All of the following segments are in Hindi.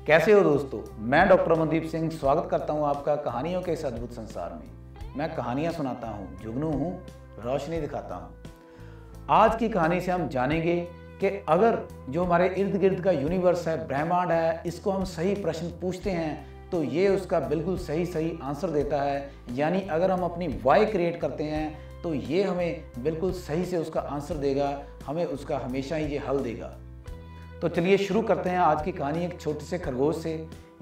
कैसे हो दोस्तों, मैं डॉक्टर अमनदीप सिंह स्वागत करता हूं आपका कहानियों के इस अद्भुत संसार में। मैं कहानियां सुनाता हूं, जुगनू हूं, रोशनी दिखाता हूं। आज की कहानी से हम जानेंगे कि अगर जो हमारे इर्द गिर्द का यूनिवर्स है, ब्रह्मांड है, इसको हम सही प्रश्न पूछते हैं तो ये उसका बिल्कुल सही आंसर देता है। यानी अगर हम अपनी वाई क्रिएट करते हैं तो ये हमें बिल्कुल सही से उसका आंसर देगा, हमें उसका हमेशा ही ये हल देगा। तो चलिए शुरू करते हैं आज की कहानी एक छोटे से खरगोश से।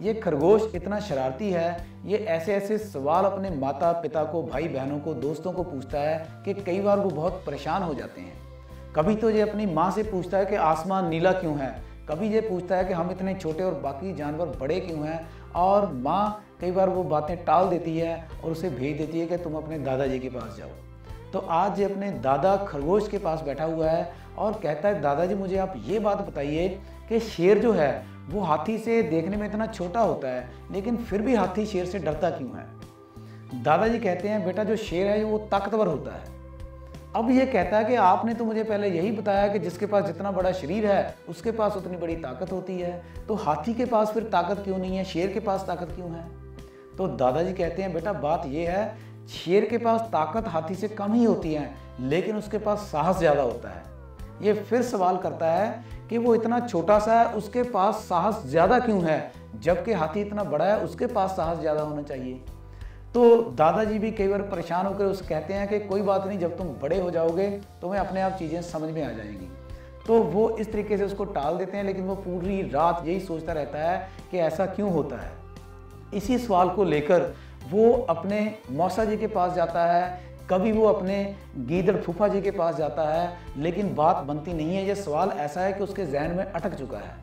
ये खरगोश इतना शरारती है, ये ऐसे ऐसे सवाल अपने माता पिता को, भाई बहनों को, दोस्तों को पूछता है कि कई बार वो बहुत परेशान हो जाते हैं। कभी तो ये अपनी माँ से पूछता है कि आसमान नीला क्यों है, कभी ये पूछता है कि हम इतने छोटे और बाकी जानवर बड़े क्यों हैं, और माँ कई बार वो बातें टाल देती है और उसे भेज देती है कि तुम अपने दादाजी के पास जाओ। तो आज ये अपने दादा खरगोश के पास बैठा हुआ है और कहता है, दादाजी मुझे आप ये बात बताइए कि शेर जो है वो हाथी से देखने में इतना छोटा होता है, लेकिन फिर भी हाथी शेर से डरता क्यों है। दादाजी कहते हैं, बेटा जो शेर है वो ताकतवर होता है। अब ये कहता है कि आपने तो मुझे पहले यही बताया कि जिसके पास जितना बड़ा शरीर है उसके पास उतनी बड़ी ताकत होती है, तो हाथी के पास फिर ताकत क्यों नहीं है, शेर के पास ताकत क्यों है। तो दादाजी कहते हैं, बेटा बात ये है, शेर के पास ताकत हाथी से कम ही होती है, लेकिन उसके पास साहस ज़्यादा होता है। ये फिर सवाल करता है कि वो इतना छोटा सा है, उसके पास साहस ज़्यादा क्यों है, जबकि हाथी इतना बड़ा है, उसके पास साहस ज़्यादा होना चाहिए। तो दादाजी भी कई बार परेशान होकर उसे कहते हैं कि कोई बात नहीं, जब तुम बड़े हो जाओगे तुम्हें अपने आप चीज़ें समझ में आ जाएंगी। तो वो इस तरीके से उसको टाल देते हैं, लेकिन वो पूरी रात यही सोचता रहता है कि ऐसा क्यों होता है। इसी सवाल को लेकर वो अपने मौसा जी के पास जाता है, कभी वो अपने गीदड़ फूफा जी के पास जाता है, लेकिन बात बनती नहीं है। ये सवाल ऐसा है कि उसके जहन में अटक चुका है।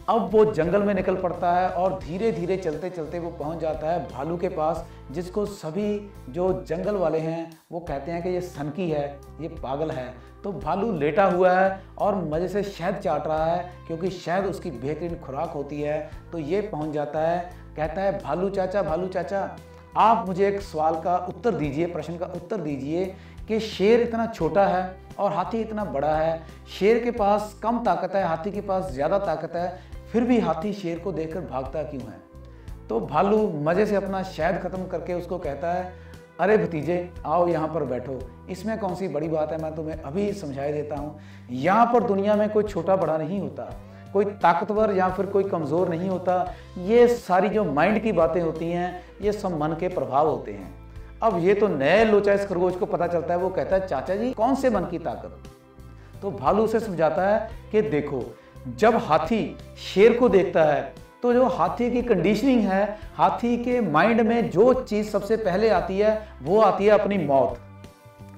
अब वो जंगल में निकल पड़ता है और धीरे धीरे चलते चलते वो पहुंच जाता है भालू के पास, जिसको सभी जो जंगल वाले हैं वो कहते हैं कि ये सनकी है, ये पागल है। तो भालू लेटा हुआ है और मज़े से शहद चाट रहा है, क्योंकि शहद उसकी बेहतरीन खुराक होती है। तो ये पहुंच जाता है, कहता है, भालू चाचा आप मुझे एक सवाल का उत्तर दीजिए, प्रश्न का उत्तर दीजिए कि शेर इतना छोटा है और हाथी इतना बड़ा है, शेर के पास कम ताकत है, हाथी के पास ज़्यादा ताकत है, फिर भी हाथी शेर को देखकर भागता क्यों है। तो भालू मज़े से अपना शहद ख़त्म करके उसको कहता है, अरे भतीजे आओ यहाँ पर बैठो, इसमें कौन सी बड़ी बात है, मैं तुम्हें अभी समझाई देता हूँ। यहाँ पर दुनिया में कोई छोटा बड़ा नहीं होता, कोई ताकतवर या फिर कोई कमज़ोर नहीं होता। ये सारी जो माइंड की बातें होती हैं ये सब मन के प्रभाव होते हैं। अब ये तो नए लोचा इस खरगोश को पता चलता है। वो कहता है, चाचा जी कौन से मन की ताकत। तो भालू उसे समझाता है कि देखो, जब हाथी शेर को देखता है तो जो हाथी की कंडीशनिंग है, हाथी के माइंड में जो चीज़ सबसे पहले आती है वो आती है अपनी मौत।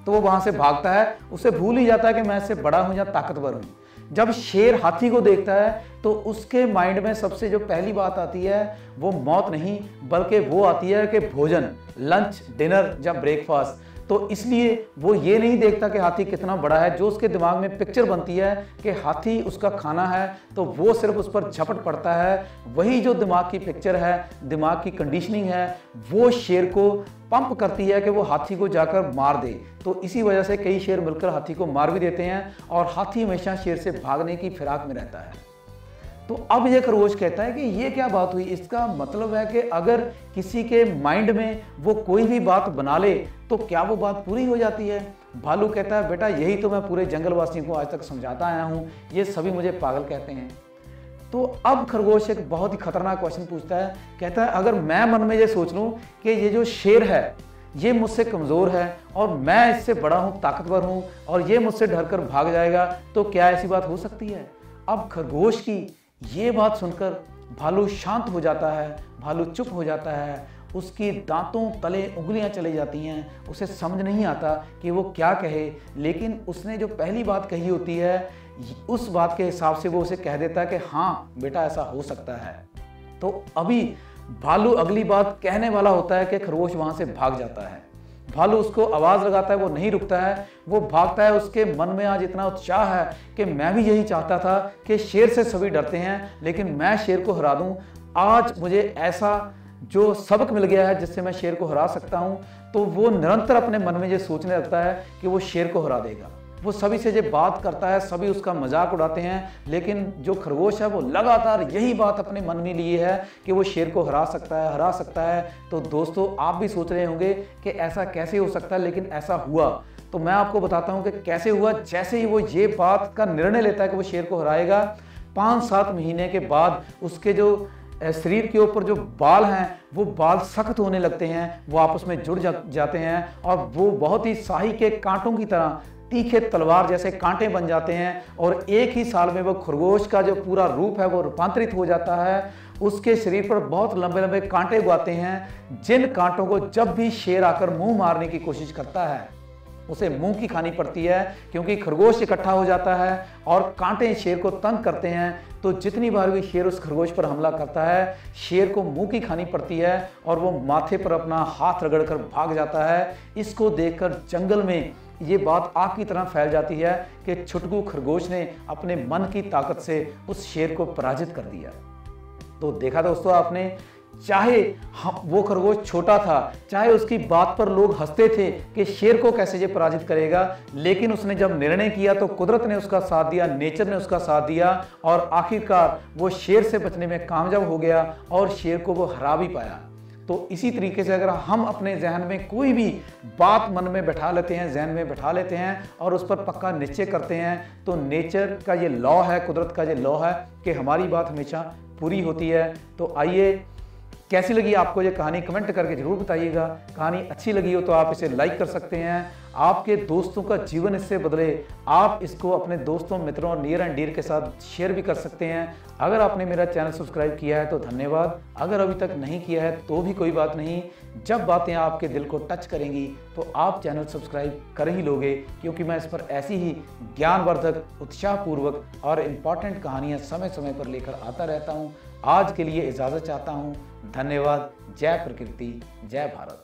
तो वो वहाँ से भागता है, उसे भूल ही जाता है कि मैं इससे बड़ा हूँ या ताकतवर हूँ। जब शेर हाथी को देखता है तो उसके माइंड में सबसे जो पहली बात आती है वो मौत नहीं, बल्कि वो आती है कि भोजन, लंच, डिनर या ब्रेकफास्ट। तो इसलिए वो ये नहीं देखता कि हाथी कितना बड़ा है। जो उसके दिमाग में पिक्चर बनती है कि हाथी उसका खाना है, तो वो सिर्फ उस पर झपट पड़ता है। वही जो दिमाग की पिक्चर है, दिमाग की कंडीशनिंग है, वो शेर को पंप करती है कि वो हाथी को जाकर मार दे। तो इसी वजह से कई शेर मिलकर हाथी को मार भी देते हैं और हाथी हमेशा शेर से भागने की फिराक में रहता है। तो अब ये खरगोश कहता है कि ये क्या बात हुई। इसका मतलब है कि अगर किसी के माइंड में वो कोई भी बात बना ले तो क्या वो बात पूरी हो जाती है। भालू कहता है, बेटा यही तो मैं पूरे जंगल वासियों को आज तक समझाता आया हूँ, ये सभी मुझे पागल कहते हैं। तो अब खरगोश एक बहुत ही खतरनाक क्वेश्चन पूछता है, कहता है, अगर मैं मन में ये सोच लूँ कि ये जो शेर है ये मुझसे कमज़ोर है और मैं इससे बड़ा हूँ, ताकतवर हूँ, और ये मुझसे डरकर भाग जाएगा, तो क्या ऐसी बात हो सकती है। अब खरगोश की ये बात सुनकर भालू शांत हो जाता है, भालू चुप हो जाता है, उसकी दांतों तले उंगलियां चली जाती हैं, उसे समझ नहीं आता कि वो क्या कहे। लेकिन उसने जो पहली बात कही होती है उस बात के हिसाब से वो उसे कह देता है कि हाँ बेटा ऐसा हो सकता है। तो अभी भालू अगली बात कहने वाला होता है कि खरगोश वहाँ से भाग जाता है। भालू उसको आवाज़ लगाता है, वो नहीं रुकता है, वो भागता है। उसके मन में आज इतना उत्साह है कि मैं भी यही चाहता था कि शेर से सभी डरते हैं, लेकिन मैं शेर को हरा दूं। आज मुझे ऐसा जो सबक मिल गया है जिससे मैं शेर को हरा सकता हूं। तो वो निरंतर अपने मन में ये सोचने लगता है कि वो शेर को हरा देगा, वो सभी से जब बात करता है सभी उसका मजाक उड़ाते हैं, लेकिन जो खरगोश है वो लगातार यही बात अपने मन में लिए है कि वो शेर को हरा सकता है। तो दोस्तों आप भी सोच रहे होंगे कि ऐसा कैसे हो सकता है, लेकिन ऐसा हुआ। तो मैं आपको बताता हूं कि कैसे हुआ। जैसे ही वो ये बात का निर्णय लेता है कि वो शेर को हराएगा, 5-7 महीने के बाद उसके जो शरीर के ऊपर जो बाल हैं वो बाल सख्त होने लगते हैं, वो आपस में जुड़ जाते हैं और वो बहुत ही शाही के कांटों की तरह तीखे तलवार जैसे कांटे बन जाते हैं। और एक ही साल में वो खरगोश का जो पूरा रूप है वो रूपांतरित हो जाता है। उसके शरीर पर बहुत लंबे लंबे कांटे उगाते हैं, जिन कांटों को जब भी शेर आकर मुंह मारने की कोशिश करता है उसे मुंह की खानी पड़ती है, क्योंकि खरगोश इकट्ठा हो जाता है और कांटे शेर को तंग करते हैं। तो जितनी बार भी शेर उस खरगोश पर हमला करता है, शेर को मुंह की खानी पड़ती है और वो माथे पर अपना हाथ रगड़कर भाग जाता है। इसको देखकर जंगल में ये बात आग की तरह फैल जाती है कि छुटकू खरगोश ने अपने मन की ताकत से उस शेर को पराजित कर दिया। तो देखा दोस्तों आपने, चाहे वो खरगोश छोटा था, चाहे उसकी बात पर लोग हंसते थे कि शेर को कैसे ये पराजित करेगा, लेकिन उसने जब निर्णय किया तो कुदरत ने उसका साथ दिया, नेचर ने उसका साथ दिया और आखिरकार वो शेर से बचने में कामयाब हो गया और शेर को वो हरा भी पाया। तो इसी तरीके से अगर हम अपने जहन में कोई भी बात मन में बैठा लेते हैं, जहन में बैठा लेते हैं और उस पर पक्का निश्चय करते हैं, तो नेचर का ये लॉ है, कुदरत का ये लॉ है कि हमारी बात हमेशा पूरी होती है। तो आइए, कैसी लगी आपको ये कहानी कमेंट करके जरूर बताइएगा। कहानी अच्छी लगी हो तो आप इसे लाइक कर सकते हैं, आपके दोस्तों का जीवन इससे बदले, आप इसको अपने दोस्तों, मित्रों और नियर एंड डियर के साथ शेयर भी कर सकते हैं। अगर आपने मेरा चैनल सब्सक्राइब किया है तो धन्यवाद, अगर अभी तक नहीं किया है तो भी कोई बात नहीं। जब बातें आपके दिल को टच करेंगी तो आप चैनल सब्सक्राइब कर ही लोगे, क्योंकि मैं इस पर ऐसी ही ज्ञानवर्धक, उत्साहपूर्वक और इम्पॉर्टेंट कहानियाँ समय समय पर लेकर आता रहता हूँ। आज के लिए इजाज़त चाहता हूँ। धन्यवाद। जय प्रकृति, जय भारत।